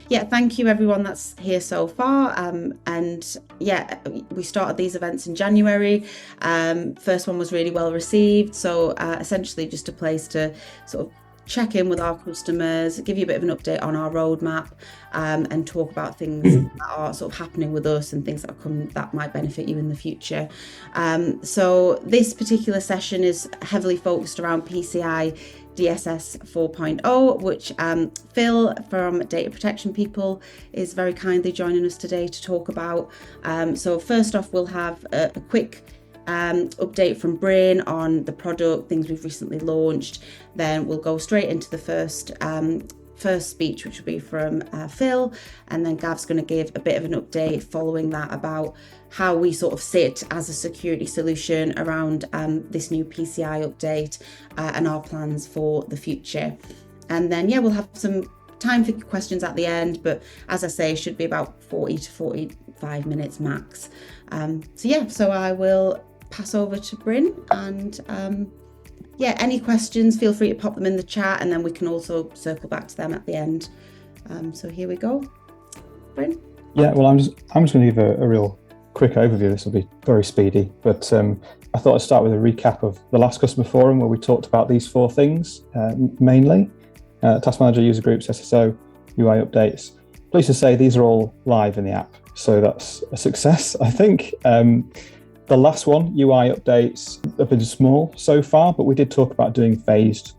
yeah, thank you everyone that's here so far. And yeah, we started these events in January. First one was really well received. So essentially just a place to sort of check in with our customers, give you a bit of an update on our roadmap, and talk about things that are sort of happening with us and things that might benefit you in the future. So this particular session is heavily focused around PCI DSS 4.0, which Phil from Data Protection People is very kindly joining us today to talk about. So first off, we'll have a quick update from Brining on the product, things we've recently launched. Then we'll go straight into the first speech, which will be from Phil, and then Gav's going to give a bit of an update following that about how we sort of sit as a security solution around this new PCI update and our plans for the future. And then we'll have some time for questions at the end, but as I say, it should be about 40 to 45 minutes max. So I will pass over to Bryn, and any questions, feel free to pop them in the chat, and then we can also circle back to them at the end. So here we go. Bryn? Yeah, well, I'm just going to give a real quick overview. This will be very speedy, but I thought I'd start with a recap of the last customer forum where we talked about these 4 things, mainly. Task Manager, user groups, SSO, UI updates. Pleased to say these are all live in the app, so that's a success, I think. The last one, UI updates, have been small so far, but we did talk about doing phased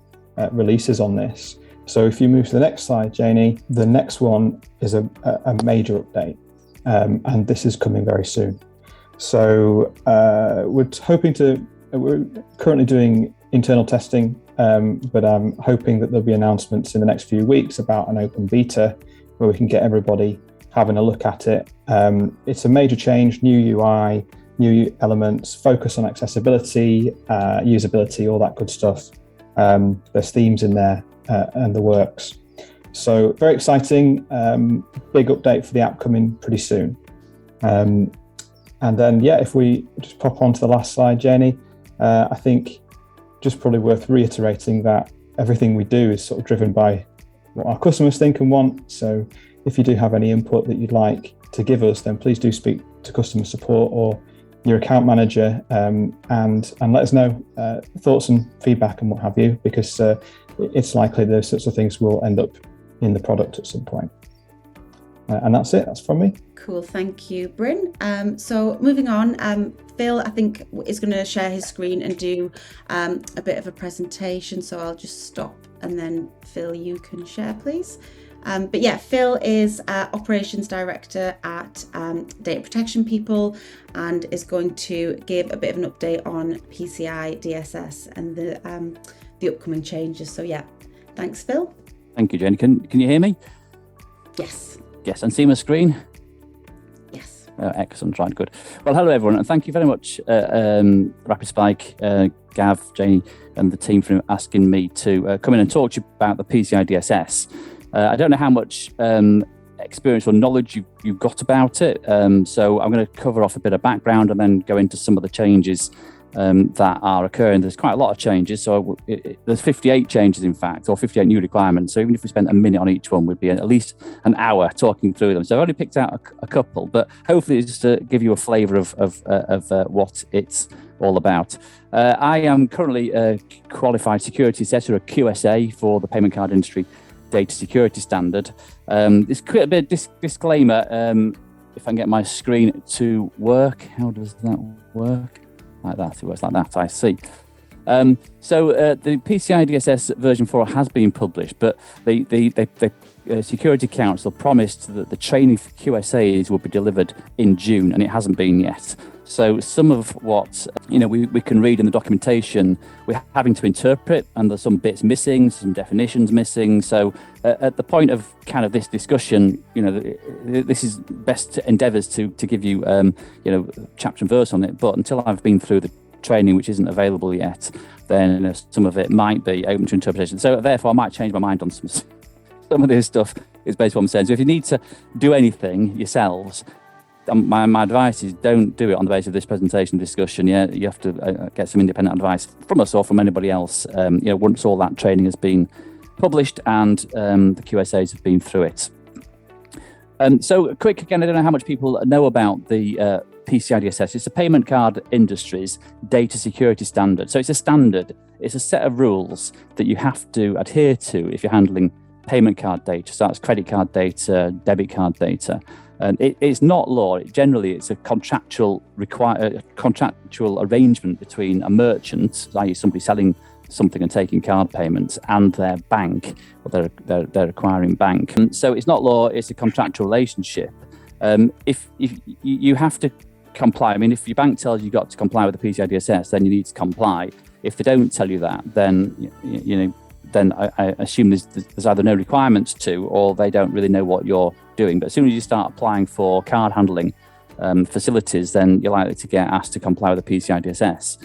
releases on this. So if you move to the next slide, Janie, the next one is a major update, and this is coming very soon. So we're currently doing internal testing, but I'm hoping that there'll be announcements in the next few weeks about an open beta where we can get everybody having a look at it. It's a major change, new UI, new elements, focus on accessibility, usability, all that good stuff. There's themes in there and the works. So very exciting, big update for the app coming pretty soon. And then, if we just pop on to the last slide, Jenny, I think just probably worth reiterating that everything we do is sort of driven by what our customers think and want. So if you do have any input that you'd like to give us, then please do speak to customer support or your account manager, and let us know thoughts and feedback and what have you, because it's likely those sorts of things will end up in the product at some point. And that's it. That's from me. Cool. Thank you, Bryn. So moving on, Phil, I think, is going to share his screen and do a bit of a presentation. So I'll just stop, and then Phil, you can share, please. Phil is Operations Director at Data Protection People, and is going to give a bit of an update on PCI DSS and the upcoming changes. So thanks, Phil. Thank you, Jenny. Can you hear me? Yes. Yes, and see my screen? Yes. Excellent, right, good. Well, hello everyone, and thank you very much, RapidSpike, Gav, Janie, and the team for asking me to come in and talk to you about the PCI DSS. I don't know how much experience or knowledge you've got about it, so I'm going to cover off a bit of background and then go into some of the changes that are occurring. There's quite a lot of changes, so there's 58 changes in fact, or 58 new requirements, so even if we spent a minute on each one, we'd be at least an hour talking through them. So I've only picked out a couple, but hopefully it's just to give you a flavour of what it's all about. I am currently a qualified security assessor, a QSA, for the payment card industry data security standard. There's quite a bit of disclaimer. If I can get my screen to work, how does that work? Like that, it works like that, I see. So the PCI DSS version 4 has been published, but the Security Council promised that the training for QSAs will be delivered in June, and it hasn't been yet. So some of what we can read in the documentation, we're having to interpret, and there's some bits missing, some definitions missing. So at the point of kind of this discussion, this is best endeavours to give you chapter and verse on it. But until I've been through the training, which isn't available yet, then some of it might be open to interpretation. So therefore, I might change my mind on some of this stuff. Is basically what I'm saying. So if you need to do anything yourselves, my advice is don't do it on the basis of this presentation discussion. You have to get some independent advice from us or from anybody else. Once all that training has been published and the QSAs have been through it. So quick again, I don't know how much people know about the PCI DSS. It's the payment card industry's data security standard. So it's a standard. It's a set of rules that you have to adhere to if you're handling payment card data. So that's credit card data, debit card data. And it's not law. Generally, it's a contractual arrangement between a merchant, i.e. somebody selling something and taking card payments, and their bank, or their acquiring bank. And so it's not law, it's a contractual relationship. If you have to comply, I mean, if your bank tells you got to comply with the PCI DSS, then you need to comply. If they don't tell you that, then then I assume there's either no requirements to, or they don't really know what you're doing. But as soon as you start applying for card handling facilities, then you're likely to get asked to comply with the PCI DSS.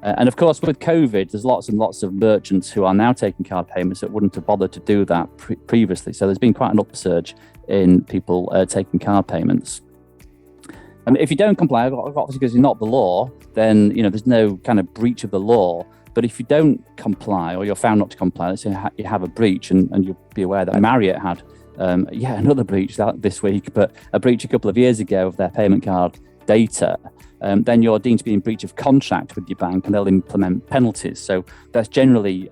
And of course, with COVID, there's lots and lots of merchants who are now taking card payments that wouldn't have bothered to do that previously. So there's been quite an upsurge in people taking card payments. And if you don't comply, obviously because you're not the law, then there's no kind of breach of the law. But if you don't comply, or you're found not to comply, let's say you have a breach, and you'll be aware that Marriott had another breach this week, but a breach a couple of years ago of their payment card data, then you're deemed to be in breach of contract with your bank, and they'll implement penalties. So that's generally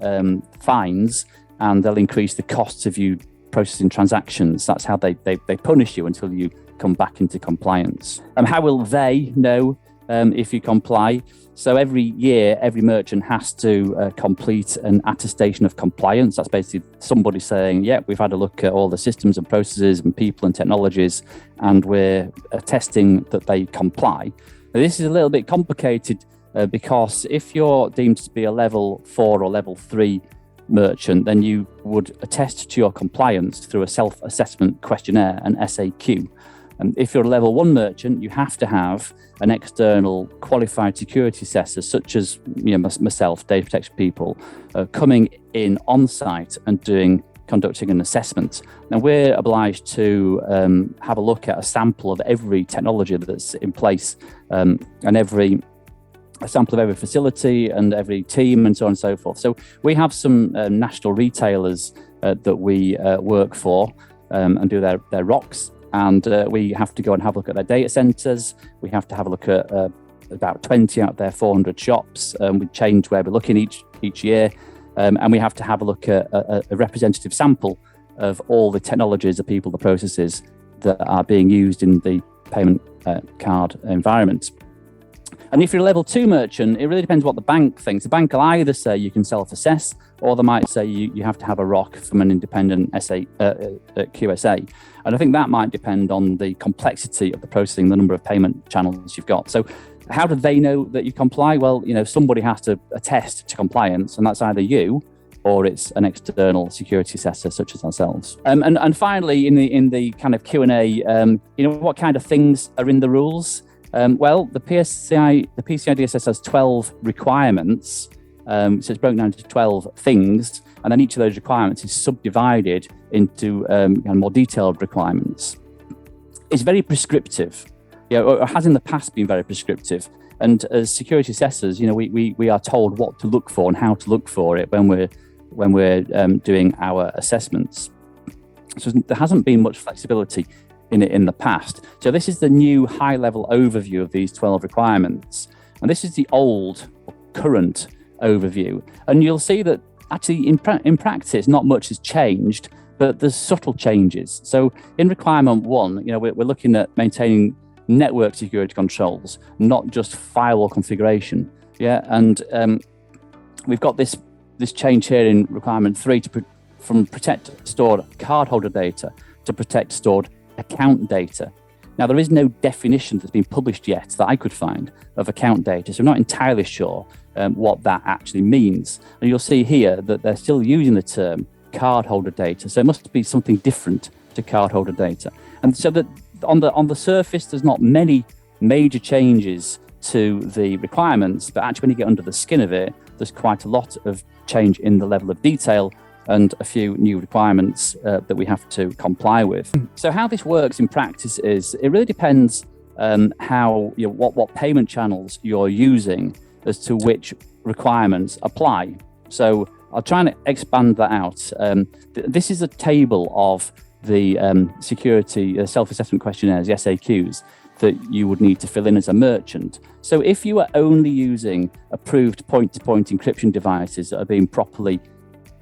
fines, and they'll increase the costs of you processing transactions. That's how they punish you until you come back into compliance. How will they know if you comply? So every year, every merchant has to complete an attestation of compliance. That's basically somebody saying, yeah, we've had a look at all the systems and processes and people and technologies, and we're attesting that they comply. Now, this is a little bit complicated because if you're deemed to be a level 4 or level 3 merchant, then you would attest to your compliance through a self-assessment questionnaire, an SAQ. And if you're a level 1 merchant, you have to have an external qualified security assessor, such as myself, data protection people, coming in on site and conducting an assessment. Now, we're obliged to have a look at a sample of every technology that's in place, and a sample of every facility and every team, and so on and so forth. So we have some national retailers that we work for and do their ROCs. And we have to go and have a look at their data centers. We have to have a look at about 20 out of their 400 shops. We change where we're looking each year. And we have to have a look at a representative sample of all the technologies, the people, the processes that are being used in the payment card environment. And if you're a level 2 merchant, it really depends what the bank thinks. The bank will either say you can self-assess, or they might say you have to have a ROC from an independent QSA. And I think that might depend on the complexity of the processing, the number of payment channels you've got. So how do they know that you comply? Well, somebody has to attest to compliance, and that's either you or it's an external security assessor such as ourselves. And finally, in the kind of Q&A, what kind of things are in the rules? Well, the PCI DSS has 12 requirements. So it's broken down into 12 things, and then each of those requirements is subdivided into more detailed requirements. It's very prescriptive, or has in the past been very prescriptive. And as security assessors, we are told what to look for and how to look for it when we're doing our assessments. So there hasn't been much flexibility in the past. So this is the new high-level overview of these 12 requirements, and this is the old or current overview. And you'll see that actually in practice, not much has changed, but there's subtle changes. So in requirement 1, we're looking at maintaining network security controls, not just firewall configuration. And we've got this change here in requirement 3 from protect stored cardholder data to protect stored account data. Now, there is no definition that's been published yet that I could find of account data, so I'm not entirely sure what that actually means. And you'll see here that they're still using the term cardholder data, so it must be something different to cardholder data. And so that on the surface, there's not many major changes to the requirements, but actually when you get under the skin of it, there's quite a lot of change in the level of detail and a few new requirements that we have to comply with. So how this works in practice is it really depends how what payment channels you're using as to which requirements apply. So I'll try and expand that out. This is a table of the security self-assessment questionnaires, the SAQs, that you would need to fill in as a merchant. So if you are only using approved point-to-point encryption devices that are being properly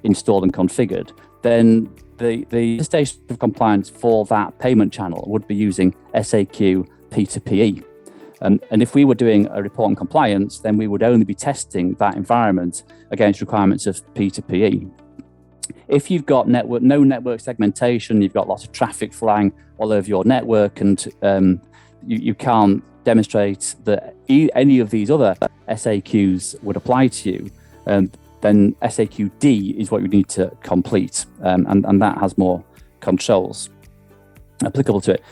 installed and configured, then the station of compliance for that payment channel would be using SAQ P2PE. And if we were doing a report on compliance, then we would only be testing that environment against requirements of P2PE. If you've got no network segmentation, you've got lots of traffic flying all over your network, and you can't demonstrate that any of these other SAQs would apply to you, then SAQ-D is what you need to complete, and that has more controls applicable to it.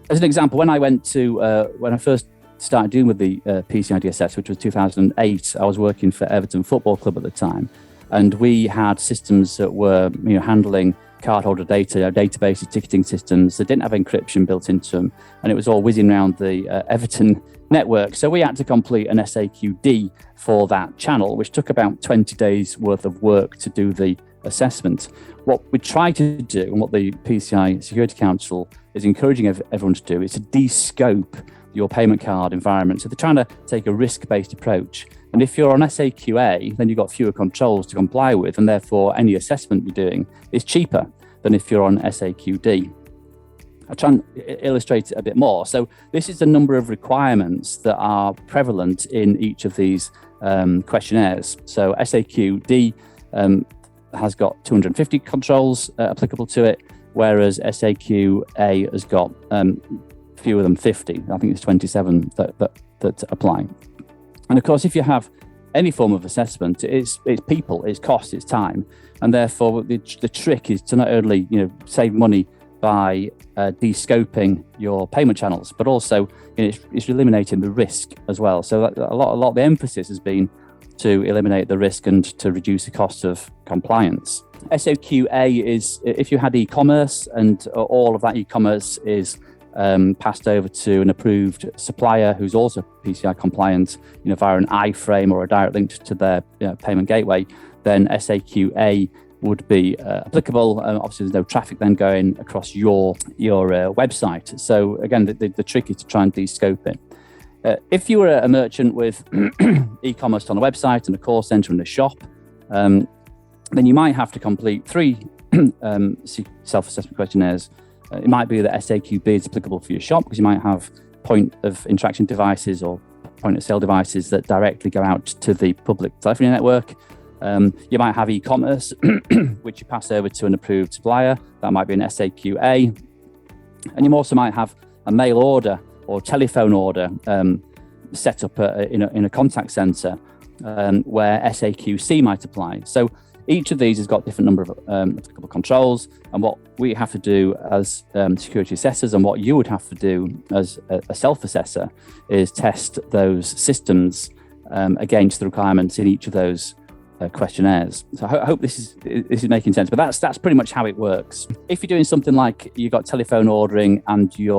As an example, when I first started dealing with the PCI DSS, which was 2008, I was working for Everton Football Club at the time, and we had systems that were handling cardholder data, databases, ticketing systems that didn't have encryption built into them, and it was all whizzing around the Everton network. So we had to complete an SAQ-D for that channel, which took about 20 days worth of work to do the assessment. What we try to do, and what the PCI Security Council is encouraging everyone to do, is to de-scope your payment card environment. So they're trying to take a risk-based approach. And if you're on SAQ-A, then you've got fewer controls to comply with, and therefore any assessment you're doing is cheaper than if you're on SAQ-D. I'll try and illustrate it a bit more. So this is the number of requirements that are prevalent in each of these questionnaires. So SAQ-D has got 250 controls applicable to it, whereas SAQ-A has got fewer than 50. I think it's 27 that apply. And of course, if you have any form of assessment, it's people, it's cost, it's time, and therefore the trick is to not only save money by de-scoping your payment channels, but also it's eliminating the risk as well. So a lot of the emphasis has been to eliminate the risk and to reduce the cost of compliance. SAQ-A is if you had e-commerce and all of that e-commerce is passed over to an approved supplier who's also PCI compliant, via an iframe or a direct link to their payment gateway, then SAQ-A would be applicable. Obviously, there's no traffic then going across your website. So again, the trick is to try and de-scope it. If you were a merchant with e-commerce on a website and a call center and a shop, then you might have to complete 3 self-assessment questionnaires. It might be that SAQ-B is applicable for your shop because you might have point of interaction devices or point of sale devices that directly go out to the public telephony network. You might have e-commerce, which you pass over to an approved supplier. That might be an SAQ-A. And you also might have a mail order or telephone order set up in a contact center where SAQ-C might apply. So each of these has got different number of applicable controls, and what we have to do as security assessors and what you would have to do as a self-assessor is test those systems against the requirements in each of those questionnaires. So I hope this is making sense, but that's pretty much how it works. If you're doing something like you've got telephone ordering and you've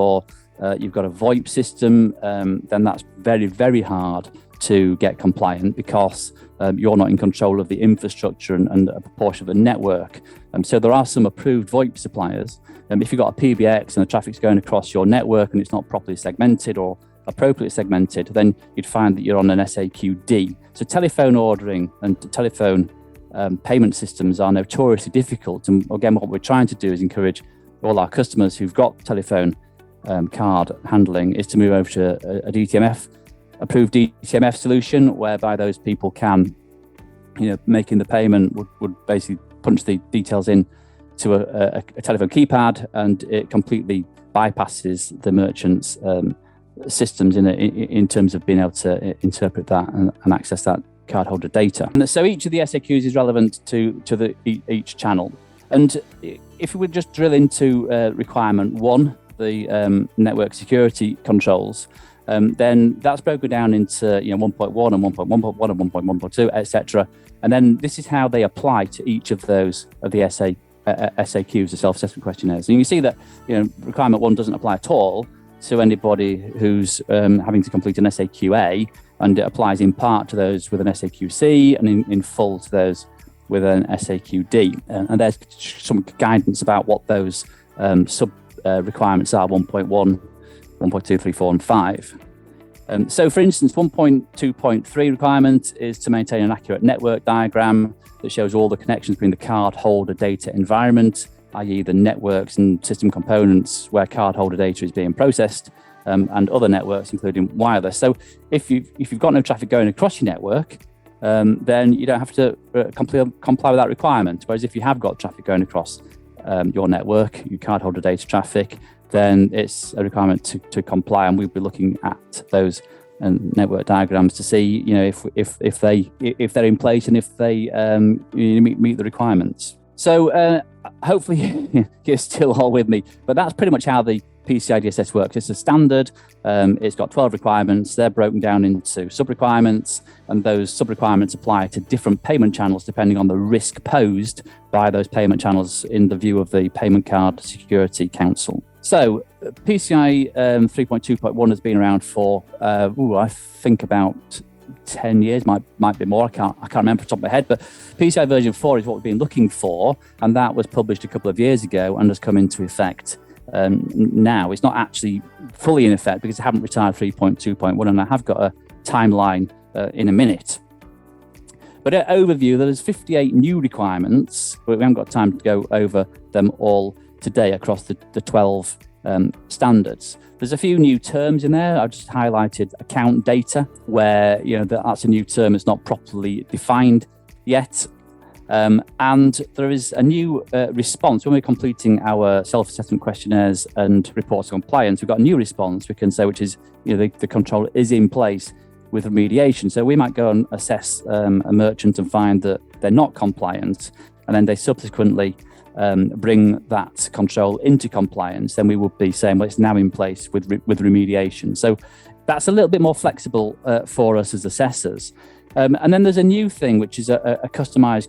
got a VoIP system, then that's very, very hard to get compliant because you're not in control of the infrastructure and a proportion of the network. So there are some approved VoIP suppliers. If you've got a PBX and the traffic's going across your network and it's not properly segmented or appropriately segmented, then you'd find that you're on an SAQ-D. So telephone ordering and telephone payment systems are notoriously difficult. And again, what we're trying to do is encourage all our customers who've got telephone card handling is to move over to a DTMF, approved DTMF solution, whereby those people can, making the payment would basically punch the details in to a telephone keypad, and it completely bypasses the merchant's systems in terms of being able to interpret that and access that cardholder data. And so each of the SAQs is relevant to each channel. And if we would just drill into requirement 1, the network security controls, then that's broken down into 1.1 and 1.1.1 and 1.1.2, etc. And then this is how they apply to each of those of the SAQs, the self-assessment questionnaires. And you can see that requirement 1 doesn't apply at all to anybody who's having to complete an SAQ-A, and it applies in part to those with an SAQ-C and in full to those with an SAQ-D. And there's some guidance about what those sub requirements are 1.1, 1.2, 3, 4, and 5. So, for instance, 1.2.3 requirement is to maintain an accurate network diagram that shows all the connections between the cardholder data environment, i.e. the networks and system components where cardholder data is being processed, and other networks, including wireless. So if you've got no traffic going across your network, then you don't have to comply with that requirement. Whereas if you have got traffic going across your network, your cardholder data traffic, then it's a requirement to comply, and we'll be looking at those network diagrams to see, if they're in place and if they meet the requirements. So hopefully you're still all with me, but that's pretty much how the PCI DSS works. It's a standard. It's got 12 requirements. They're broken down into sub-requirements, and those sub-requirements apply to different payment channels depending on the risk posed by those payment channels in the view of the Payment Card Security Council. So PCI 3.2.1 has been around for, I think about 10 years, might be more. I can't remember off the top of my head, but PCI version 4 is what we've been looking for, and that was published a couple of years ago and has come into effect. Now it's not actually fully in effect because I haven't retired 3.2.1, and I have got a timeline in a minute. But at overview, there's 58 new requirements, but we haven't got time to go over them all today across the 12 standards. There's a few new terms in there. I've just highlighted account data, where that's a new term that's not properly defined yet. And there is a new response when we're completing our self-assessment questionnaires and reports of compliance. We've got a new response we can say, which is the control is in place with remediation. So we might go and assess a merchant and find that they're not compliant, and then they subsequently bring that control into compliance. Then we would be saying, well, it's now in place with remediation. So that's a little bit more flexible for us as assessors. And then there's a new thing, which is a customized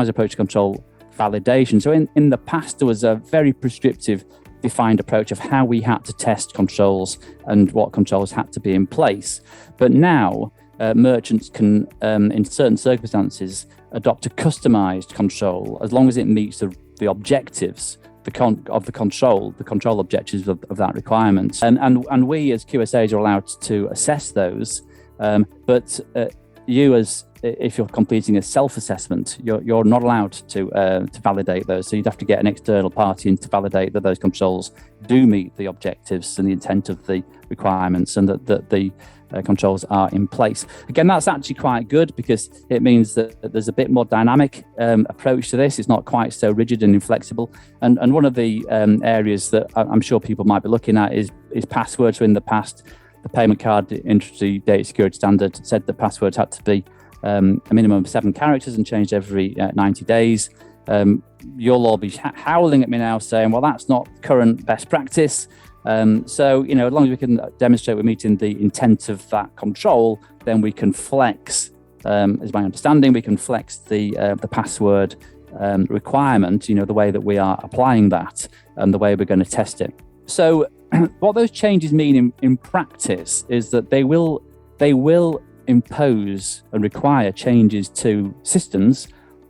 approach to control validation. So in the past, there was a very prescriptive, defined approach of how we had to test controls and what controls had to be in place. But now merchants can, in certain circumstances, adopt a customized control as long as it meets the objectives of the control objectives of that requirement. And we as QSAs are allowed to assess those. But you, if you're completing a self-assessment, you're not allowed to validate those. So you'd have to get an external party in to validate that those controls do meet the objectives and the intent of the requirements, and that the controls are in place. Again, that's actually quite good because it means that there's a bit more dynamic approach to this. It's not quite so rigid and inflexible. And one of the areas that I'm sure people might be looking at is passwords. So in the past, the Payment Card Industry Data Security Standard said that passwords had to be a minimum of 7 characters and changed every 90 days. You'll all be howling at me now saying, well, that's not current best practice. So, as long as we can demonstrate we're meeting the intent of that control, then we can flex, is my understanding, we can flex the password requirement, the way that we are applying that and the way we're going to test it. So what those changes mean in practice is that they will impose and require changes to systems,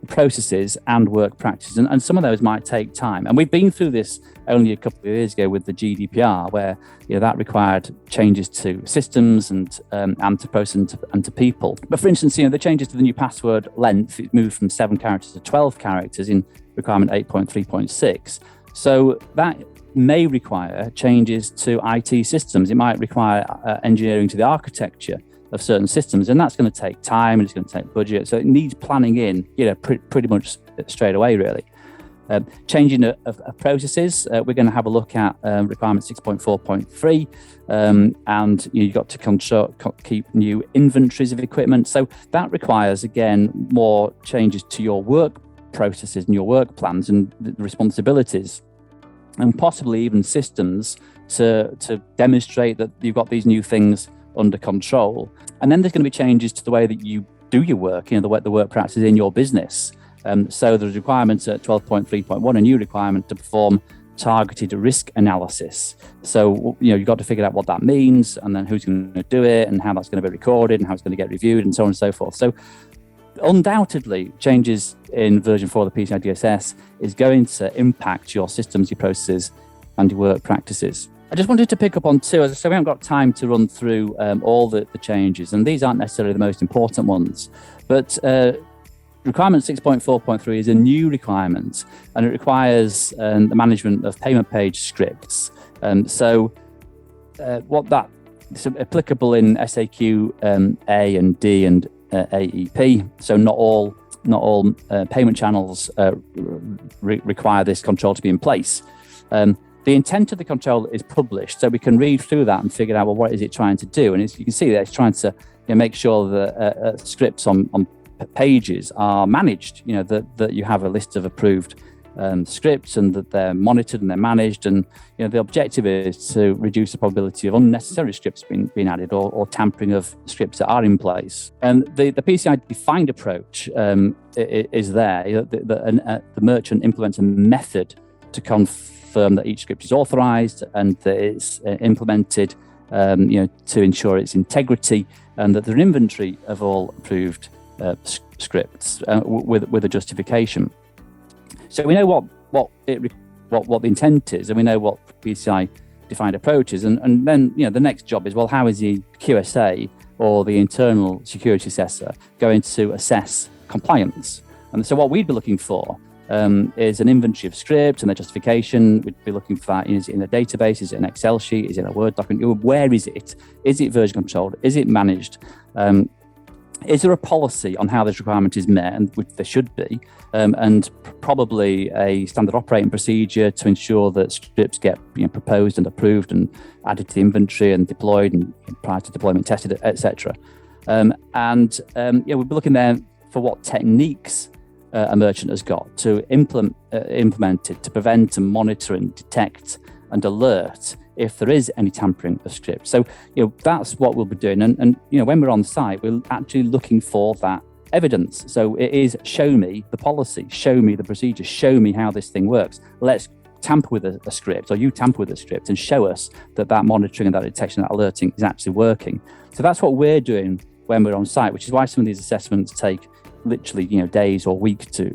processes, and work practices, and some of those might take time. And we've been through this only a couple of years ago with the GDPR, where that required changes to systems and to process and to people. But for instance, the changes to the new password length, it moved from 7 characters to 12 characters in requirement 8.3.6. So that may require changes to IT systems. It might require engineering to the architecture of certain systems, and that's going to take time and it's going to take budget. So it needs planning in, pretty much straight away, really. Changing of processes, we're going to have a look at requirement 6.4.3, and you've got to keep new inventories of equipment. So that requires, again, more changes to your work processes and your work plans and the responsibilities, and possibly even systems to demonstrate that you've got these new things under control. And then there's going to be changes to the way that you do your work, the work practices in your business. So there's requirements at 12.3.1, a new requirement to perform targeted risk analysis. So, you've got to figure out what that means, and then who's going to do it, and how that's going to be recorded, and how it's going to get reviewed, and so on and so forth. So undoubtedly, changes in version 4 of the PCI DSS is going to impact your systems, your processes, and your work practices. I just wanted to pick up on two. As I said, we haven't got time to run through all the changes, and these aren't necessarily the most important ones. But requirement 6.4.3 is a new requirement, and it requires the management of payment page scripts. What that is applicable in SAQ A and D and AEP. So not all payment channels require this control to be in place. The intent of the control is published, so we can read through that and figure out, well, what is it trying to do? And you can see that it's trying to make sure that scripts on pages are managed, that you have a list of approved scripts and that they're monitored and they're managed. And the objective is to reduce the probability of unnecessary scripts being added or tampering of scripts that are in place. And the PCI defined approach is there. The merchant implements a method to confirm that each script is authorized and that it's implemented to ensure its integrity, and that there's an inventory of all approved scripts with a justification. So we know what the intent is, and we know what PCI defined approach is, and then the next job is, well, how is the QSA or the internal security assessor going to assess compliance? And so what we'd be looking for is an inventory of scripts and their justification. We'd be looking for that. Is it in a database? Is it an Excel sheet? Is it a Word document? Where is it? Is it version controlled? Is it managed? Is there a policy on how this requirement is met, and which there should be, and probably a standard operating procedure to ensure that scripts get proposed and approved and added to the inventory and deployed and prior to deployment tested, etc. We'll be looking there for what techniques a merchant has got to implement it to prevent and monitor and detect and alert if there is any tampering of scripts. So that's what we'll be doing, and when we're on site, we're actually looking for that evidence. So it is, show me the policy, show me the procedure, show me how this thing works. Let's tamper with a script, or you tamper with a script, and show us that monitoring and that detection, that alerting is actually working. So that's what we're doing when we're on site, which is why some of these assessments take literally days or weeks to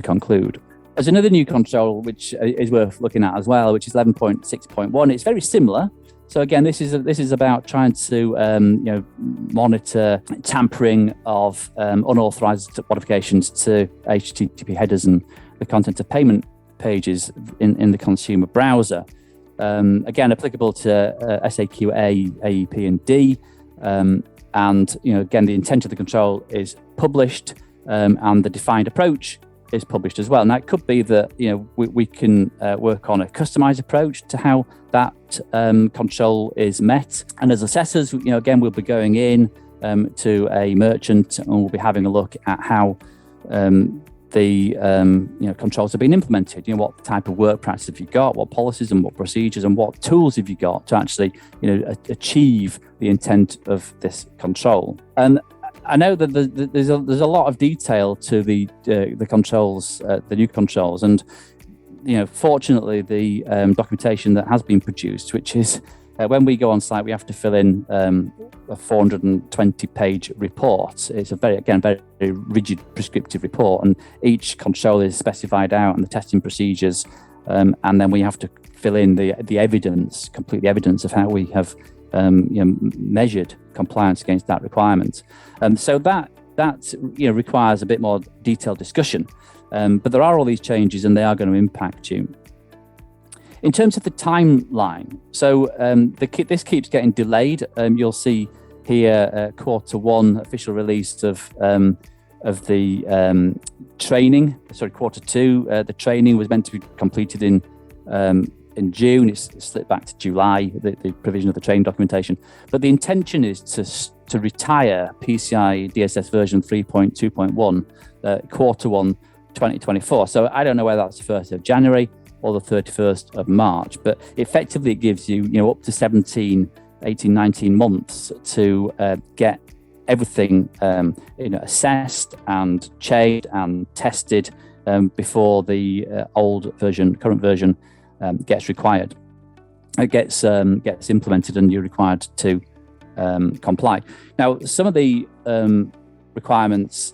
conclude. There's another new control which is worth looking at as well, which is 11.6.1. It's very similar. So again, this is about trying to monitor tampering of unauthorized modifications to HTTP headers and the content of payment pages in the consumer browser. Again, applicable to SAQ A, AEP, and D. Again, the intent of the control is published, and the defined approach is published as well. Now, it could be that we can work on a customized approach to how that control is met. And as assessors, again, we'll be going in to a merchant, and we'll be having a look at how the controls have been implemented. What type of work practice have you got? What policies and what procedures and what tools have you got to actually achieve the intent of this control? And I know that there's a lot of detail to the controls, the new controls, and fortunately the documentation that has been produced, which is when we go on site, we have to fill in a 420-page report. It's a very rigid prescriptive report, and each control is specified out and the testing procedures, and then we have to fill in the evidence, complete the evidence of how we have measured compliance against that requirement. So that requires a bit more detailed discussion. But there are all these changes, and they are going to impact you. In terms of the timeline, so this keeps getting delayed. You'll see here Q1 official release of the training. Sorry, Q2. The training was meant to be completed in June. It's slipped back to July, the provision of the training documentation. But the intention is to retire PCI DSS version 3.2.1 Q1 2024. So I don't know whether that's the 1st of January or the 31st of March, but effectively it gives you up to 18, 19 months to get everything assessed and checked and tested before the current version gets required. It gets implemented, and you're required to comply. Now, some of the requirements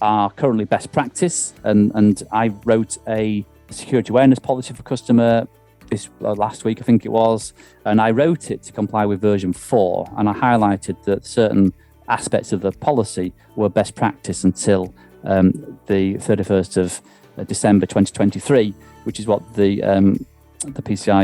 are currently best practice, and I wrote a security awareness policy for customer this last week, I think it was, and I wrote it to comply with version 4, and I highlighted that certain aspects of the policy were best practice until the 31st of December 2023, which is what the PCI,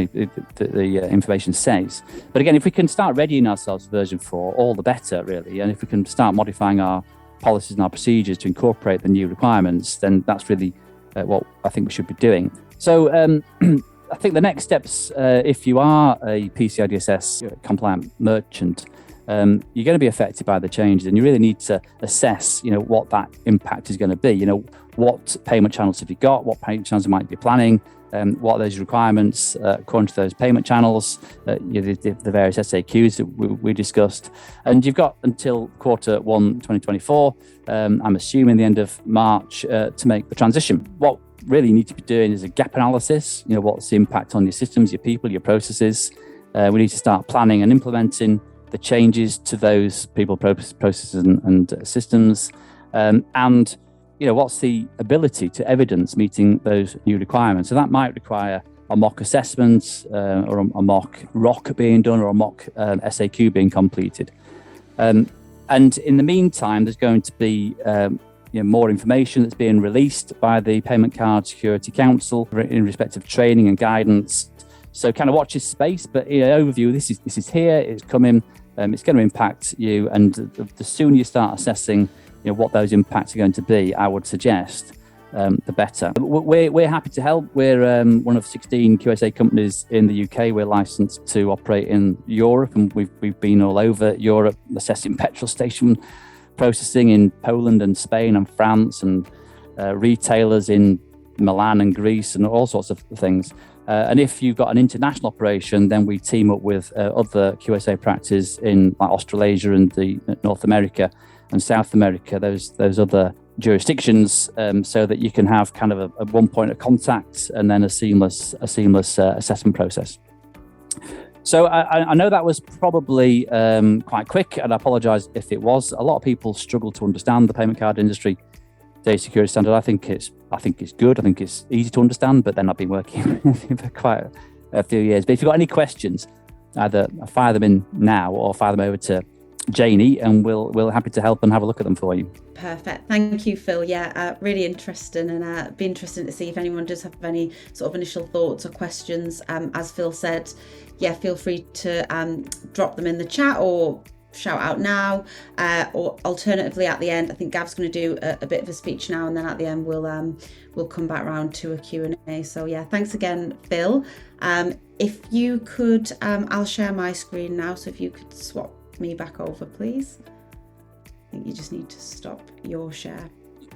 the information says. But again, if we can start readying ourselves for version 4, all the better, really. And if we can start modifying our policies and our procedures to incorporate the new requirements, then that's really what I think we should be doing. So I think the next steps, if you are a PCI DSS compliant merchant, you're going to be affected by the changes, and you really need to assess, what that impact is going to be. What payment channels have you got? What payment channels you might be planning? What are those requirements according to those payment channels? The various SAQs that we discussed, and you've got until Q1 2024. I'm assuming the end of March to make the transition. What really you need to be doing is a gap analysis. What's the impact on your systems, your people, your processes? We need to start planning and implementing the changes to those people, processes, and systems, and what's the ability to evidence meeting those new requirements. So that might require a mock assessment, or a mock ROC being done, or a mock SAQ being completed. And in the meantime, there's going to be more information that's being released by the Payment Card Security Council in respect of training and guidance. So kind of watch this space, but overview, this is here, it's coming. It's going to impact you, and the sooner you start assessing, what those impacts are going to be, I would suggest, the better. We're happy to help. We're one of 16 QSA companies in the UK. We're licensed to operate in Europe, and we've been all over Europe assessing petrol station processing in Poland and Spain and France, and retailers in Milan and Greece, and all sorts of things. And if you've got an international operation, then we team up with other QSA practices in Australasia and North America and South America, those other jurisdictions, so that you can have kind of a one point of contact and then a seamless assessment process. So I know that was probably quite quick, and I apologise if it was. A lot of people struggle to understand the payment card industry data security standard. I think it's good. I think it's easy to understand, but then I've been working for quite a few years. But if you've got any questions, either fire them in now or fire them over to Janie, and we'll happy to help and have a look at them for you. Perfect. Thank you, Phil. Yeah, really interesting, and be interesting to see if anyone does have any sort of initial thoughts or questions. As Phil said, yeah, feel free to drop them in the chat or shout out now, or alternatively at the end. I think Gav's going to do a bit of a speech now, and then at the end we'll come back around to a Q&A. So yeah, thanks again, Phil. If you could, I'll share my screen now, so if you could swap me back over, please. I think you just need to stop your share.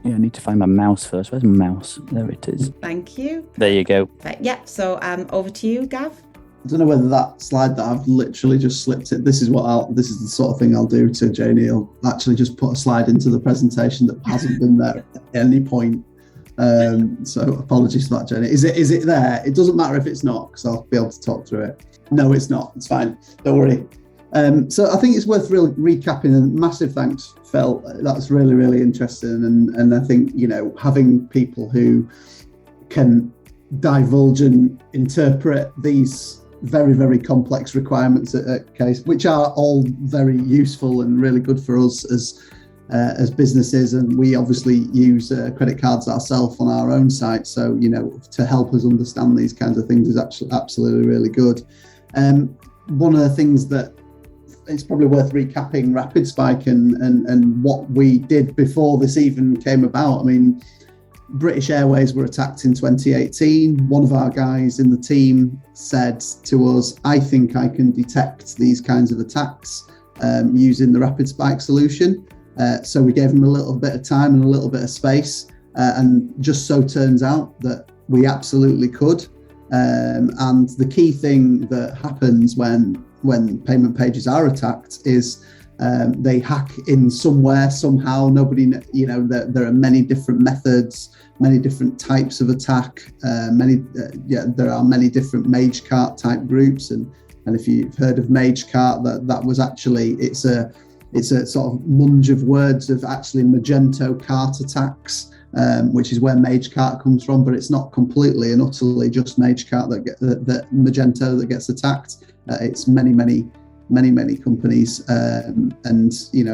Yeah, I need to find my mouse first. Where's my mouse? There it is. Thank you. There you go. Yeah, so over to you, Gav. I don't know whether that slide that I've literally just slipped it. This is the sort of thing I'll do to Janie. I'll actually just put a slide into the presentation that hasn't been there at any point. So apologies for that, Janie. Is it there? It doesn't matter if it's not, because I'll be able to talk through it. No, it's not. It's fine. Don't worry. So I think it's worth really recapping, and massive thanks, Phil. That's really, really interesting. And I think, having people who can divulge and interpret these very, very complex requirements at case, which are all very useful and really good for us as businesses. And we obviously use credit cards ourselves on our own site. So, to help us understand these kinds of things is actually absolutely really good. One of the things that it's probably worth recapping RapidSpike and what we did before this even came about. I mean, British Airways were attacked in 2018. One of our guys in the team said to us, I think I can detect these kinds of attacks using the RapidSpike solution. So we gave him a little bit of time and a little bit of space. And just so turns out that we absolutely could. And the key thing that happens when payment pages are attacked is they hack in somewhere, somehow. Nobody, there are many different methods, many different types of attack. There are many different MageCart type groups, and if you've heard of MageCart, that was actually it's it's a sort of munge of words of actually Magento cart attacks, which is where MageCart comes from, but it's not completely and utterly just MageCart that Magento that gets attacked. It's many companies, and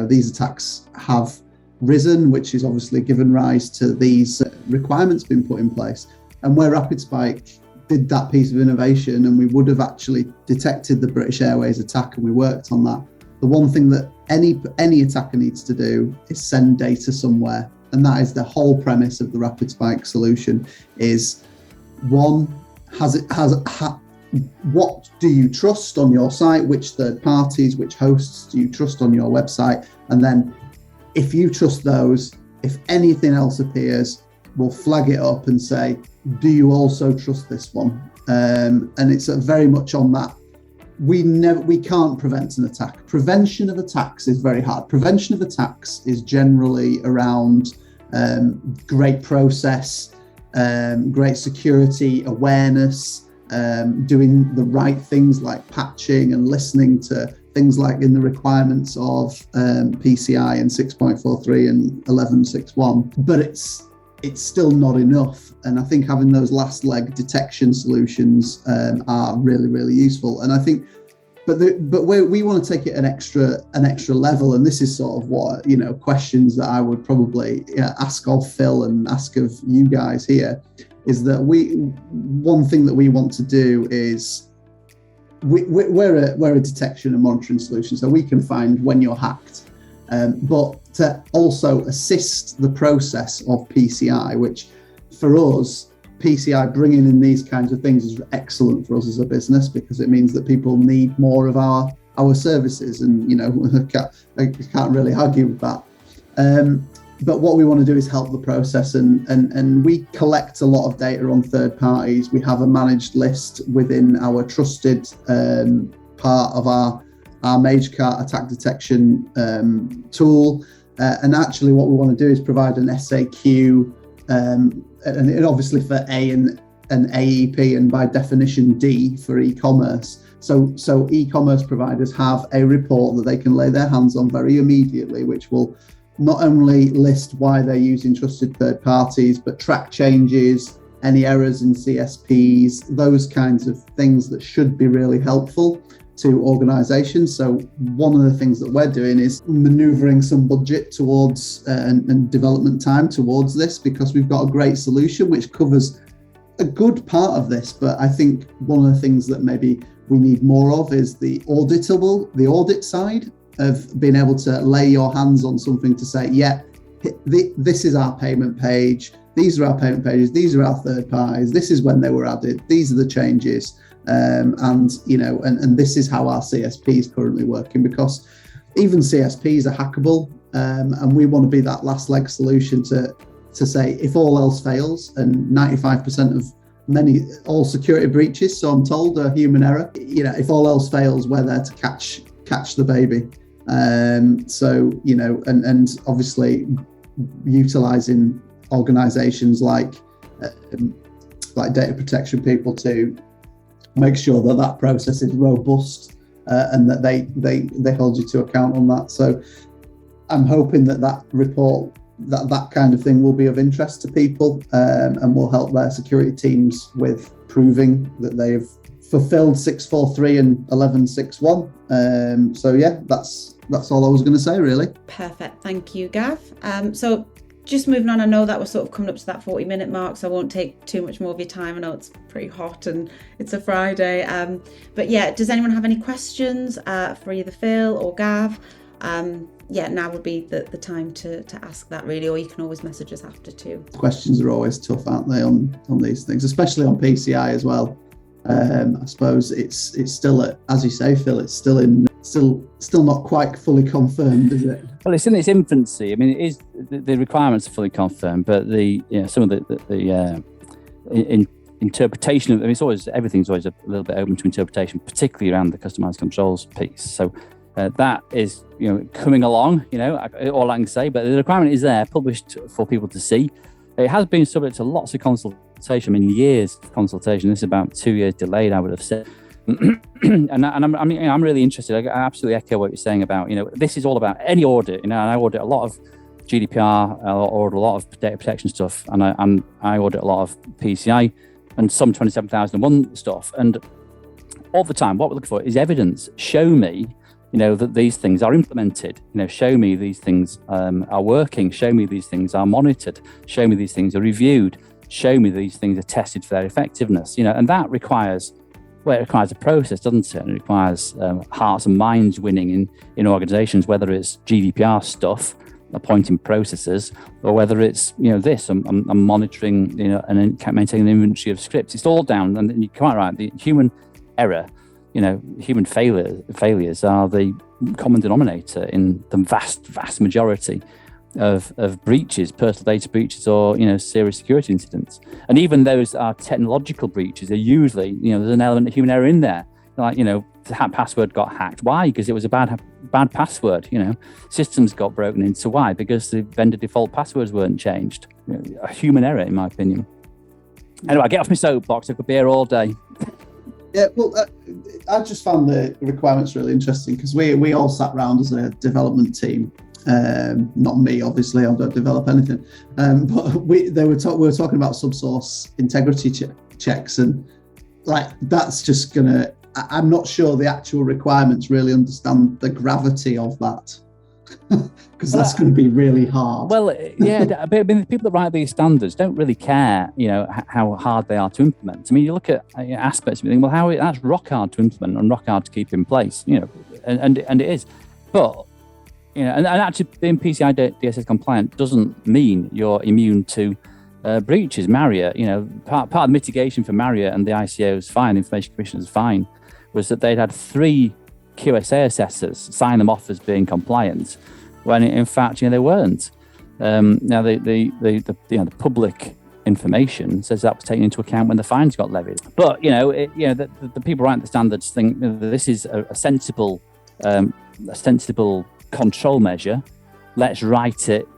these attacks have risen, which is obviously given rise to these requirements being put in place. And where RapidSpike did that piece of innovation, and we would have actually detected the British Airways attack, and we worked on that. The one thing that any attacker needs to do is send data somewhere, and that is the whole premise of the RapidSpike solution. Is one, what do you trust on your site? Which third parties, which hosts do you trust on your website? And then, if you trust those, if anything else appears, we'll flag it up and say, do you also trust this one? And it's very much on that. We can't prevent an attack. Prevention of attacks is very hard. Prevention of attacks is generally around great process, great security awareness, doing the right things like patching and listening to things like in the requirements of PCI and 6.43 and 11.6.1. But it's still not enough. And I think having those last leg detection solutions are really, really useful. And I think, but we want to take it an extra level. And this is sort of what, questions that I would probably ask of Phil and ask of you guys here, is that one thing that we want to do is we're a detection and monitoring solution. So we can find when you're hacked, but to also assist the process of PCI, which for us, PCI bringing in these kinds of things is excellent for us as a business, because it means that people need more of our services, and I can't really argue with that. But what we want to do is help the process, and we collect a lot of data on third parties. We have a managed list within our trusted part of our MageCart attack detection tool. And actually what we want to do is provide an SAQ, and obviously for A and AEP, and by definition D for e-commerce. So e-commerce providers have a report that they can lay their hands on very immediately, which will not only list why they're using trusted third parties, but track changes, any errors in CSPs, those kinds of things that should be really helpful to organizations. So one of the things that we're doing is maneuvering some budget towards and development time towards this, because we've got a great solution which covers a good part of this. But I think one of the things that maybe we need more of is the audit side of being able to lay your hands on something to say, this is our payment page, these are our payment pages, these are our third parties, this is when they were added, these are the changes. And this is how our CSP is currently working, because even CSPs are hackable, and we want to be that last leg solution to say, if all else fails, and 95% of all security breaches, so I'm told, are human error. If all else fails, we're there to catch the baby. And obviously utilizing organizations like data protection people to make sure that process is robust, and that they hold you to account on that. So I'm hoping that report, that kind of thing will be of interest to people, and will help their security teams with proving that they've fulfilled 643 and 1161. So yeah, that's all I was going to say, really. Perfect. Thank you, Gav. So just moving on, I know that we're sort of coming up to that 40-minute mark, so I won't take too much more of your time. I know it's pretty hot and it's a Friday. But yeah, does anyone have any questions for either Phil or Gav? Now would be the time to ask that, really, or you can always message us after too. Questions are always tough, aren't they, on these things, especially on PCI as well. I suppose it's still, as you say, Phil, it's still not quite fully confirmed, is it? Well, it's in its infancy. I mean, it is, the requirements are fully confirmed, but some of the interpretation of, everything's always a little bit open to interpretation, particularly around the customized controls piece. So that is coming along. All I can say, but the requirement is there, published for people to see. It has been subject to lots of consultation. I mean, years of consultation. This is about 2 years delayed, I would have said. I'm really interested. I absolutely echo what you're saying about, this is all about any audit. And I audit a lot of GDPR, I audit a lot of data protection stuff, and I audit a lot of PCI and some 27001 stuff. And all the time, what we're looking for is evidence. Show me, that these things are implemented. Show me these things are working. Show me these things are monitored. Show me these things are reviewed. Show me these things are tested for their effectiveness. And that requires a process, doesn't it? And it requires hearts and minds winning in organizations, whether it's GDPR stuff, appointing processes, or whether it's, I'm monitoring, and maintaining an inventory of scripts. It's all down, and you're quite right, the human error, human failures are the common denominator in the vast majority of breaches, personal data breaches, or serious security incidents. And even those are technological breaches are usually, there's an element of human error in there. Like, the password got hacked. Why? Because it was a bad password. Systems got broken into. Why? Because the vendor default passwords weren't changed. A human error, in my opinion. Anyway, I get off my soapbox. I could be here all day. Yeah, well, I just found the requirements really interesting because we all sat around as a development team. Not me, obviously, I don't develop anything. But we were talking about subsource integrity checks, and that's just gonna. I'm not sure the actual requirements really understand the gravity of that, because that's going to be really hard. Well, yeah, but the people that write these standards don't really care, how hard they are to implement. I mean, you look at aspects of it, and you think, well, that's rock hard to implement and rock hard to keep in place, and it is. But and actually being PCI DSS compliant doesn't mean you're immune to breaches. Marriott, part of the mitigation for Marriott and the ICO's fine, Information Commissioner's fine, was that they'd had 3 QSA assessors sign them off as being compliant, when in fact, they weren't. Now the public information says that was taken into account when the fines got levied. But the people writing the standards think this is a sensible control measure. Let's write it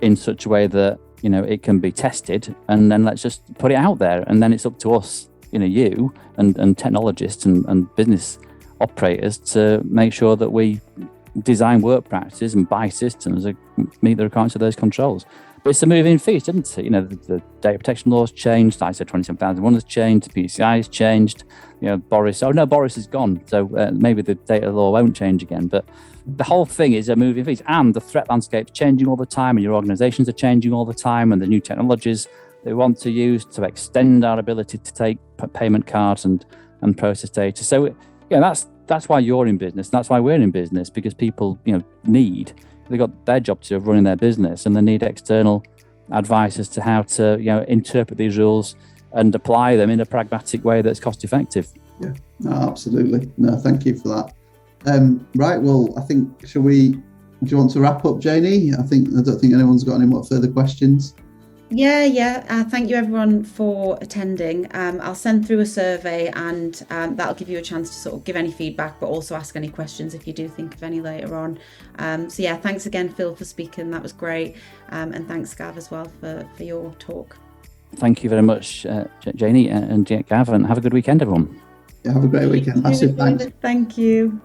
in such a way that it can be tested, and then let's just put it out there, and then it's up to us, you and technologists and business operators to make sure that we design work practices and buy systems that meet the requirements of those controls. But it's a moving feast, isn't it? The data protection laws changed, ISO 27001 has changed, the PCI has changed, Boris is gone, so maybe the data law won't change again. But the whole thing is a moving feast, and the threat landscape's changing all the time, and your organizations are changing all the time, and the new technologies they want to use to extend our ability to take payment cards and process data. So that's why you're in business. That's why we're in business, because people they've got their job to do of running their business, and they need external advice as to how to interpret these rules and apply them in a pragmatic way that's cost effective. Yeah, no, absolutely. No, thank you for that. Right, well, I think do you want to wrap up, Janie? I don't think anyone's got any more further questions. Yeah. Thank you everyone for attending. I'll send through a survey, and that'll give you a chance to sort of give any feedback, but also ask any questions if you do think of any later on. So yeah, thanks again, Phil, for speaking. That was great. And thanks, Gav, as well for your talk. Thank you very much, Janie and Gav, and have a good weekend, everyone. Yeah, have a great weekend. Massive thanks. Thank you.